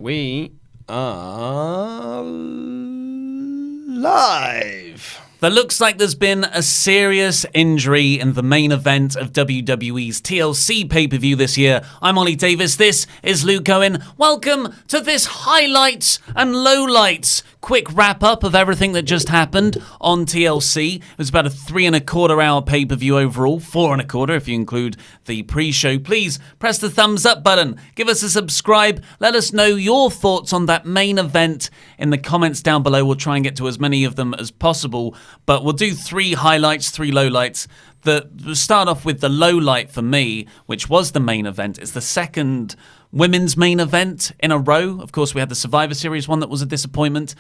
We are live. There looks like there's been a serious injury in the main event of WWE's TLC pay-per-view this year. I'm Ollie Davis, this is Luke Owen. Welcome to this highlights and lowlights quick wrap-up of everything that just happened on TLC. It was about a 3.25 hour pay-per-view overall, 4.25 if you include the pre-show. Please press the thumbs up button, give us a subscribe, let us know your thoughts on that main event in the comments down below. We'll try and get to as many of them as possible, but we'll do 3 highlights, 3 lowlights. We'll start off with the low light for me, which was the main event. It's the second women's main event in a row. Of course, we had the Survivor Series one that was a disappointment.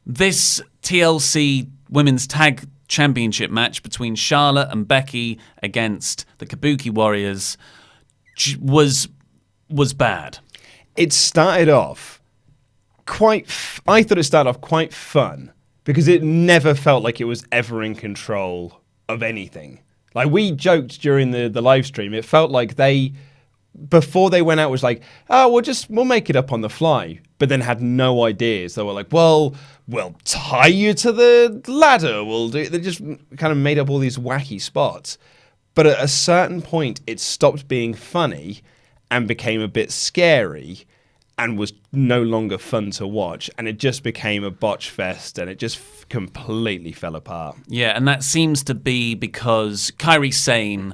This TLC Women's Tag Championship match between Charlotte and Becky against the Kabuki Warriors was bad. It started off I thought it started off quite fun because it never felt like it was ever in control of anything. Like we joked during the live stream, it felt like before they went out was like, oh, we'll make it up on the fly, but then had no ideas. They were like, well, we'll tie you to the ladder. They just kind of made up all these wacky spots. But at a certain point, it stopped being funny and became a bit scary and was no longer fun to watch. And it just became a botch fest and it just completely fell apart. Yeah, and that seems to be because Kairi Sane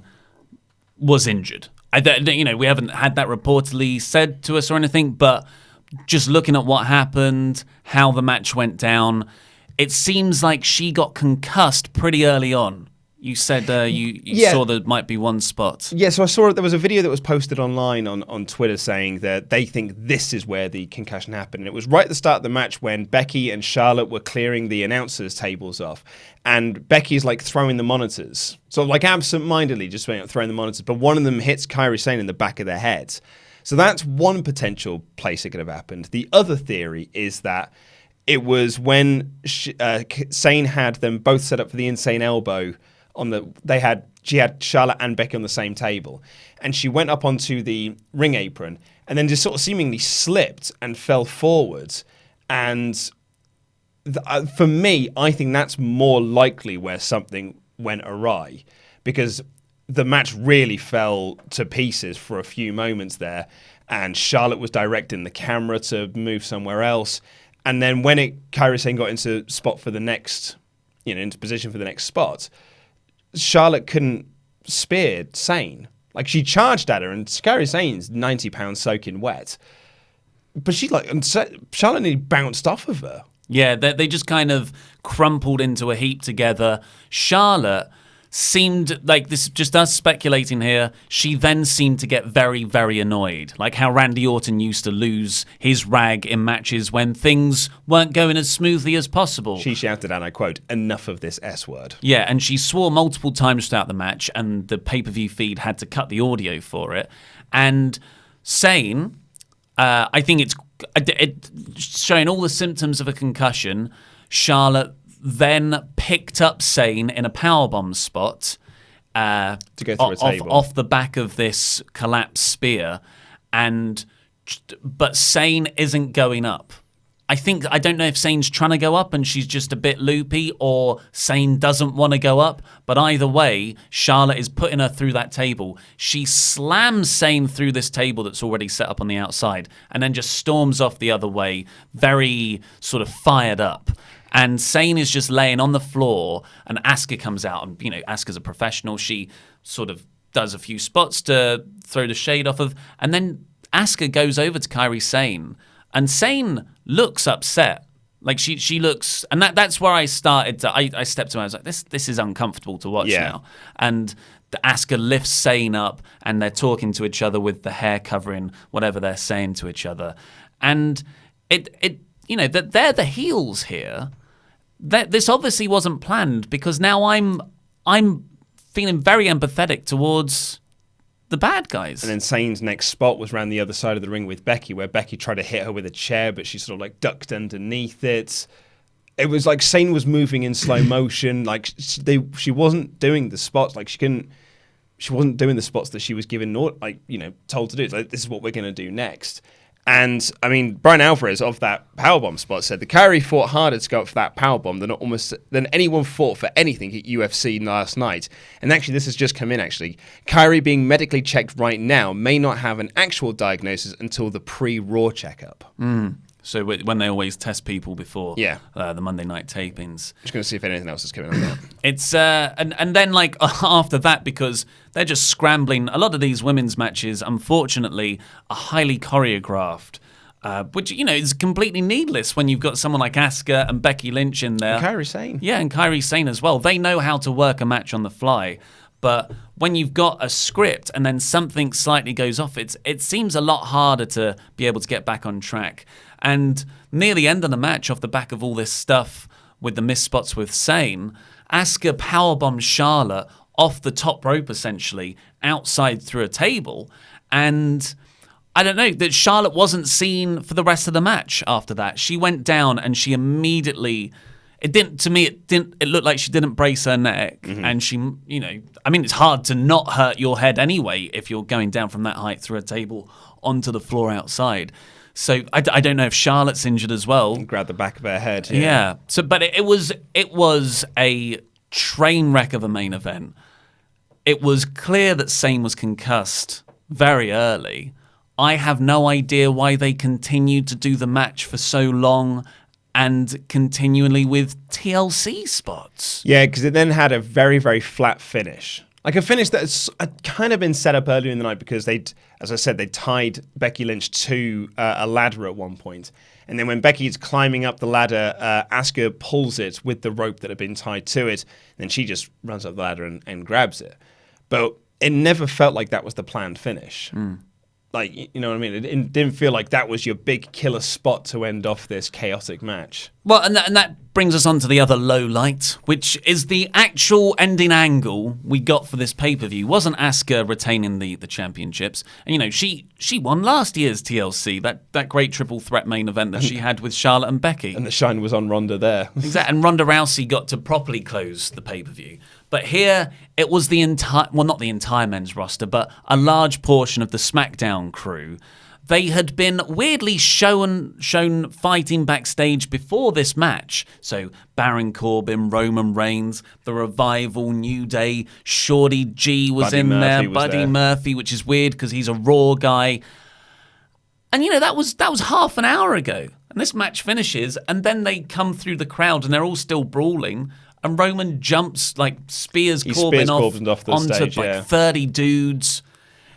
was injured. We haven't had that reportedly said to us or anything, but just looking at what happened, how the match went down, it seems like she got concussed pretty early on. You said you saw there might be one spot. Yeah, so I saw there was a video that was posted online on Twitter saying that they think this is where the concussion happened. And it was right at the start of the match when Becky and Charlotte were clearing the announcers' tables off. And Becky's like throwing the monitors. So like absent-mindedly just throwing the monitors. But one of them hits Kairi Sane in the back of their head. So that's one potential place it could have happened. The other theory is that it was when Sane had them both set up for the insane elbow. She had Charlotte and Becky on the same table, and she went up onto the ring apron and then just sort of seemingly slipped and fell forwards. And for me, I think that's more likely where something went awry, because the match really fell to pieces for a few moments there, and Charlotte was directing the camera to move somewhere else. And then when Kairi Sane got into position for the next spot, Charlotte couldn't spear Sane. Like, she charged at her, and Kairi Sane's 90 pounds soaking wet. But Charlotte nearly bounced off of her. Yeah, they just kind of crumpled into a heap together. Charlotte seemed, like, this is just us speculating here, she then seemed to get very, very annoyed. Like how Randy Orton used to lose his rag in matches when things weren't going as smoothly as possible. She shouted, and I quote, "Enough of this S word." Yeah, and she swore multiple times throughout the match, and the pay-per-view feed had to cut the audio for it. And Sane, I think it's showing all the symptoms of a concussion. Charlotte then picked up Sane in a powerbomb spot to go through a table off the back of this collapsed spear, but Sane isn't going up. I don't know if Sane's trying to go up and she's just a bit loopy, or Sane doesn't want to go up, but either way, Charlotte is putting her through that table. She slams Sane through this table that's already set up on the outside and then just storms off the other way, very sort of fired up. And Sane is just laying on the floor, and Asuka comes out, and Asuka's a professional. She sort of does a few spots to throw the shade off of, and then Asuka goes over to Kairi Sane, and Sane looks upset. Like she looks, and that's where I started to. I stepped away. I was like, this is uncomfortable to watch now. And Asuka lifts Sane up, and they're talking to each other with the hair covering whatever they're saying to each other, and that they're the heels here. This obviously wasn't planned, because now I'm feeling very empathetic towards the bad guys. And then Sane's next spot was around the other side of the ring with Becky, where Becky tried to hit her with a chair, but she sort of like ducked underneath it. It was like Sane was moving in slow motion. Like she wasn't doing the spots. Like she wasn't doing the spots that she was given, told to do. It's like, this is what we're going to do next. And, I mean, Bryan Alvarez of that powerbomb spot said the Kyrie fought harder to go up for that powerbomb than anyone fought for anything at UFC last night. And actually, this has just come in, actually. Kyrie being medically checked right now may not have an actual diagnosis until the pre-Raw checkup. So when they always test people before the Monday night tapings. Just going to see if anything else is coming on that. It's and then like after that, because they're just scrambling. A lot of these women's matches, unfortunately, are highly choreographed, which is completely needless when you've got someone like Asuka and Becky Lynch in there. And Kairi Sane. Yeah, and Kairi Sane as well. They know how to work a match on the fly. But when you've got a script and then something slightly goes off, it seems a lot harder to be able to get back on track. And near the end of the match, off the back of all this stuff with the missed spots with Sane, Asuka powerbombs Charlotte off the top rope, essentially, outside through a table. And I don't know, that Charlotte wasn't seen for the rest of the match after that. She went down and she immediately... It looked like she didn't brace her neck, and she, I mean, it's hard to not hurt your head anyway if you're going down from that height through a table onto the floor outside. So I don't know if Charlotte's injured as well. Grab the back of her head. Yeah. So, but it was a train wreck of a main event. It was clear that Sane was concussed very early. I have no idea why they continued to do the match for so long. And continually with TLC spots. Yeah, because it then had a very, very flat finish. Like a finish that's kind of been set up earlier in the night because they tied Becky Lynch to a ladder at one point. And then when Becky's climbing up the ladder, Asuka pulls it with the rope that had been tied to it. And then she just runs up the ladder and grabs it. But it never felt like that was the planned finish. Like, you know what I mean? It didn't feel like that was your big killer spot to end off this chaotic match. Well, and that brings us on to the other low light, which is the actual ending angle we got for this pay-per-view. Wasn't Asuka retaining the championships? And, she won last year's TLC, that great triple threat main event that she had with Charlotte and Becky. And the shine was on Ronda there. Exactly. And Ronda Rousey got to properly close the pay-per-view. But here, it was the entire, well, not the entire men's roster, but a large portion of the SmackDown crew. They had been weirdly shown fighting backstage before this match. So Baron Corbin, Roman Reigns, The Revival, New Day, Shorty G was in there, Buddy Murphy, which is weird because he's a Raw guy. And that was half an hour ago. And this match finishes, and then they come through the crowd, and they're all still brawling. And Roman jumps, spears Corbin off the onto stage, 30 dudes.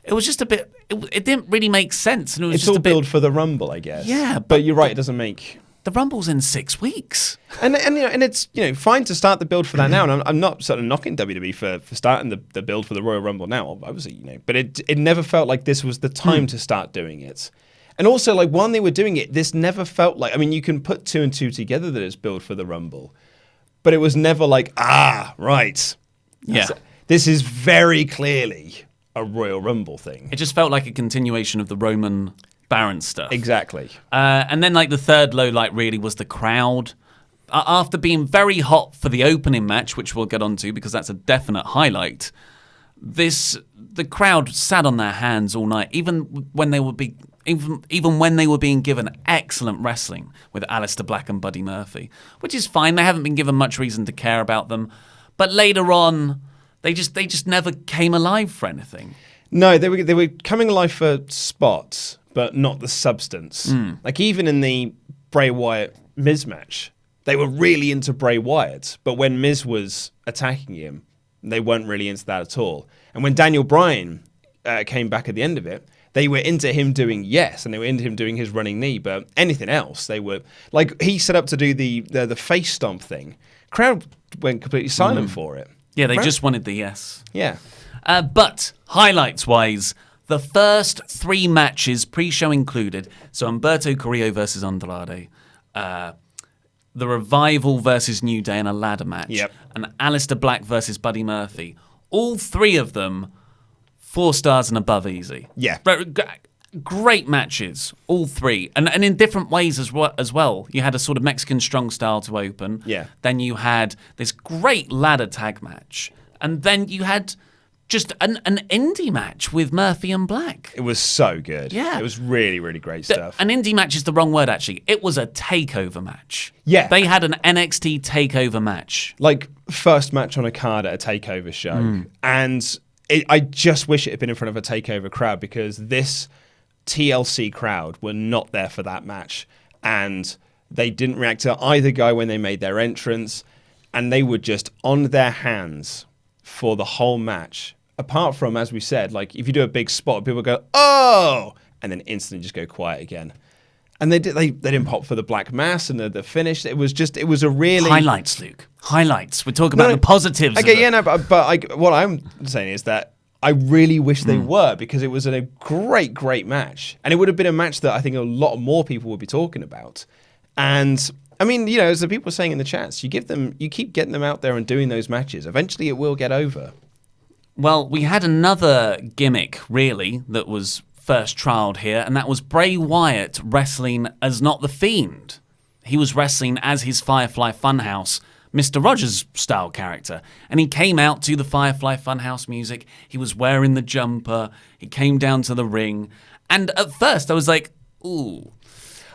It was just a bit... It didn't really make sense. And it's all build for the Rumble, I guess. Yeah. But you're right, it doesn't make... The Rumble's in 6 weeks. And it's fine to start the build for that now. And I'm not sort of knocking WWE for starting the build for the Royal Rumble now, obviously, But it never felt like this was the time to start doing it. And also, when they were doing it, this never felt like... I mean, you can put 2 and 2 together that it's build for the Rumble. But it was never like, right. Yeah. This is very clearly a Royal Rumble thing. It just felt like a continuation of the Roman Baron stuff. Exactly. And then the third low light really was the crowd. After being very hot for the opening match, which we'll get onto because that's a definite highlight, the crowd sat on their hands all night, even when they were being given excellent wrestling with Aleister Black and Buddy Murphy, which is fine. They haven't been given much reason to care about them, but later on, they just never came alive for anything. No, they were coming alive for spots, but not the substance. Like even in the Bray Wyatt Miz match, they were really into Bray Wyatt, but when Miz was attacking him, they weren't really into that at all. And when Daniel Bryan came back at the end of it, they were into him doing yes, and they were into him doing his running knee, but anything else, they were... he set up to do the face stomp thing. Crowd went completely silent for it. Yeah, they just wanted the yes. Yeah. But highlights-wise, the first 3 matches, pre-show included, so Humberto Carrillo versus Andrade, The Revival versus New Day in a ladder match, and Aleister Black versus Buddy Murphy. All 3 of them... 4 stars and above easy. Yeah. Great matches, all 3. And in different ways as well. You had a sort of Mexican strong style to open. Yeah. Then you had this great ladder tag match. And then you had just an indie match with Murphy and Black. It was so good. Yeah. It was really, really great stuff. An indie match is the wrong word, actually. It was a takeover match. Yeah. They had an NXT takeover match. Like, first match on a card at a takeover show. And I just wish it had been in front of a takeover crowd, because this TLC crowd were not there for that match. And they didn't react to either guy when they made their entrance. And they were just on their hands for the whole match. Apart from, as we said, like, if you do a big spot, people go, oh, and then instantly just go quiet again. And they didn't pop for the Black Mass and the finish. It was a really... Highlights, Luke. Highlights. We're talking about the positives. Okay, but what I'm saying is that I really wish they were, because it was a great, great match. And it would have been a match that I think a lot more people would be talking about. And... I mean, you know, as the people were saying in the chats, you keep getting them out there and doing those matches. Eventually it will get over. Well, we had another gimmick, really, that was first trialed here, and that was Bray Wyatt wrestling as not the Fiend. He was wrestling as his Firefly Funhouse, Mr. Rogers style character. And he came out to the Firefly Funhouse music. He was wearing the jumper. He came down to the ring. And at first I was like, ooh,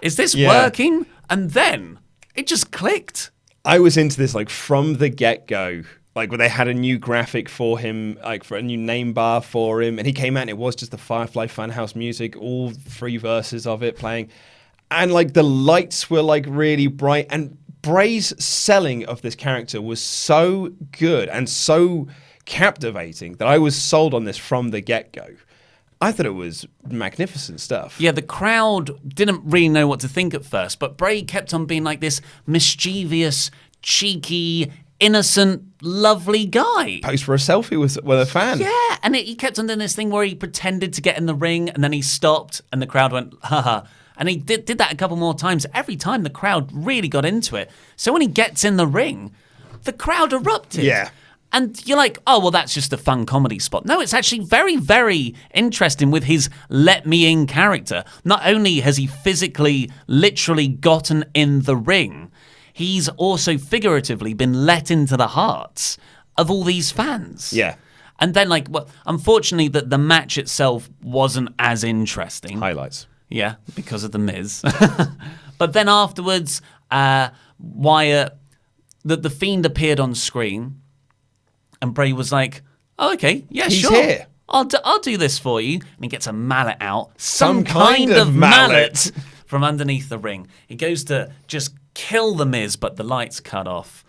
is this working? And then... it just clicked. I was into this like from the get-go, like where they had a new graphic for him, like for a new name bar for him, and he came out and it was just the Firefly Funhouse music, all 3 verses of it playing, and like the lights were like really bright, and Bray's selling of this character was so good and so captivating that I was sold on this from the get-go. I thought it was magnificent stuff. Yeah, the crowd didn't really know what to think at first, but Bray kept on being like this mischievous, cheeky, innocent, lovely guy. Posed for a selfie with a fan. Yeah, and he kept on doing this thing where he pretended to get in the ring, and then he stopped, and the crowd went, haha. And he did that a couple more times. Every time the crowd really got into it. So when he gets in the ring, the crowd erupted. Yeah. And you're like, oh, well, that's just a fun comedy spot. No, it's actually very, very interesting with his let me in character. Not only has he physically, literally gotten in the ring, he's also figuratively been let into the hearts of all these fans. Yeah. And then, like, well, unfortunately, the match itself wasn't as interesting. Highlights. Yeah, because of The Miz. But then afterwards, Wyatt, the Fiend appeared on screen. And Bray was like, oh, okay, yeah, He's sure. Here. I'll do this for you. And he gets a mallet out. Some kind of mallet from underneath the ring. He goes to just kill The Miz, but the lights cut off.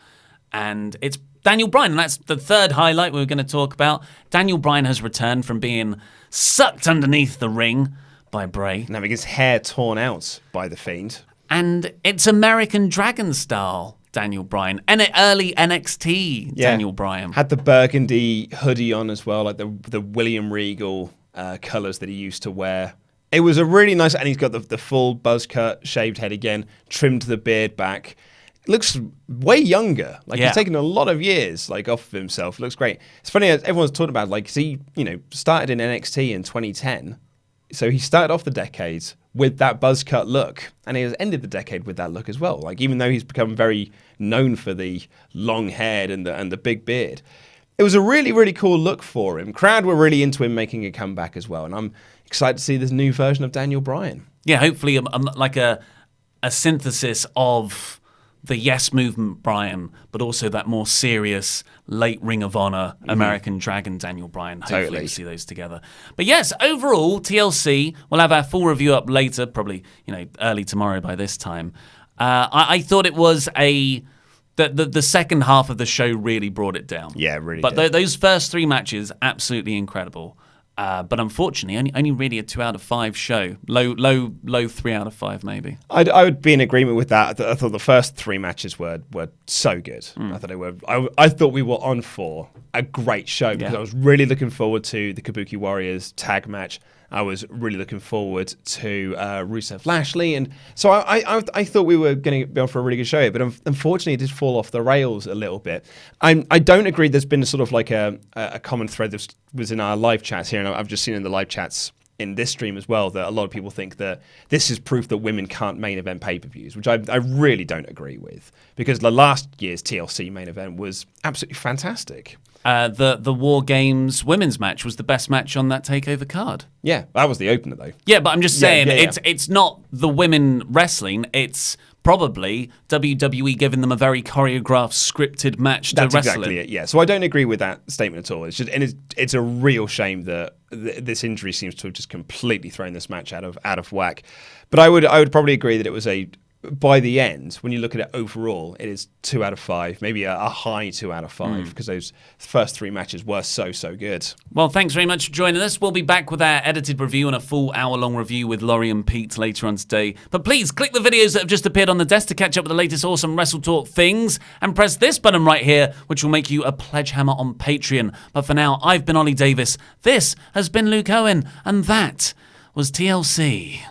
And it's Daniel Bryan. And that's the third highlight we were going to talk about. Daniel Bryan has returned from being sucked underneath the ring by Bray. And having his hair torn out by the Fiend. And it's American Dragon style. Daniel Bryan. And early NXT Daniel Bryan. Had the burgundy hoodie on as well, like the William Regal colours that he used to wear. It was a really nice, and he's got the full buzz cut, shaved head again, trimmed the beard back. Looks way younger. Like he's taken a lot of years like off of himself. Looks great. It's funny, everyone's talking about like, he started in NXT in 2010. So he started off the decade with that buzz cut look, and he has ended the decade with that look as well. Like, even though he's become very known for the long hair and the big beard, it was a really, really cool look for him. Crowd were really into him making a comeback as well, and I'm excited to see this new version of Daniel Bryan. Yeah, hopefully like a synthesis of the Yes Movement Bryan, but also that more serious late Ring of Honor American Dragon Daniel Bryan. Hopefully we see those together. But yes, overall, TLC, we'll have our full review up later, probably early tomorrow by this time. I thought it was the second half of the show really brought it down. Yeah, really But did. those first 3 matches, absolutely incredible. But unfortunately, only really a 2 out of 5 show. Low 3 out of 5 maybe. I would be in agreement with that. I thought the first 3 matches were so good. I thought they were. I thought we were on for a great show because I was really looking forward to the Kabuki Warriors tag match. I was really looking forward to Rusev Lashley, and so I thought we were going to be on for a really good show. But unfortunately, it did fall off the rails a little bit. I don't agree. There's been sort of like a common thread that was in our live chats here, and I've just seen in the live chats in this stream as well that a lot of people think that this is proof that women can't main event pay-per-views, which I really don't agree with, because the last year's TLC main event was absolutely fantastic. The War Games women's match was the best match on that TakeOver card. Yeah, that was the opener, though. Yeah, but I'm just saying, yeah. it's not the women wrestling, it's probably WWE giving them a very choreographed, scripted match to wrestle exactly in. it, yeah. So I don't agree with that statement at all. It's just, and it's a real shame that this injury seems to have just completely thrown this match out of whack. But I would probably agree that it was by the end, when you look at it overall, it is 2 out of 5, maybe a high 2 out of 5, because those first 3 matches were so good. Well, thanks very much for joining us. We'll be back with our edited review and a full hour-long review with Laurie and Pete later on today. But please click the videos that have just appeared on the desk to catch up with the latest awesome WrestleTalk things, and press this button right here, which will make you a pledge hammer on Patreon. But for now, I've been Ollie Davis, this has been Luke Owen, and that was TLC.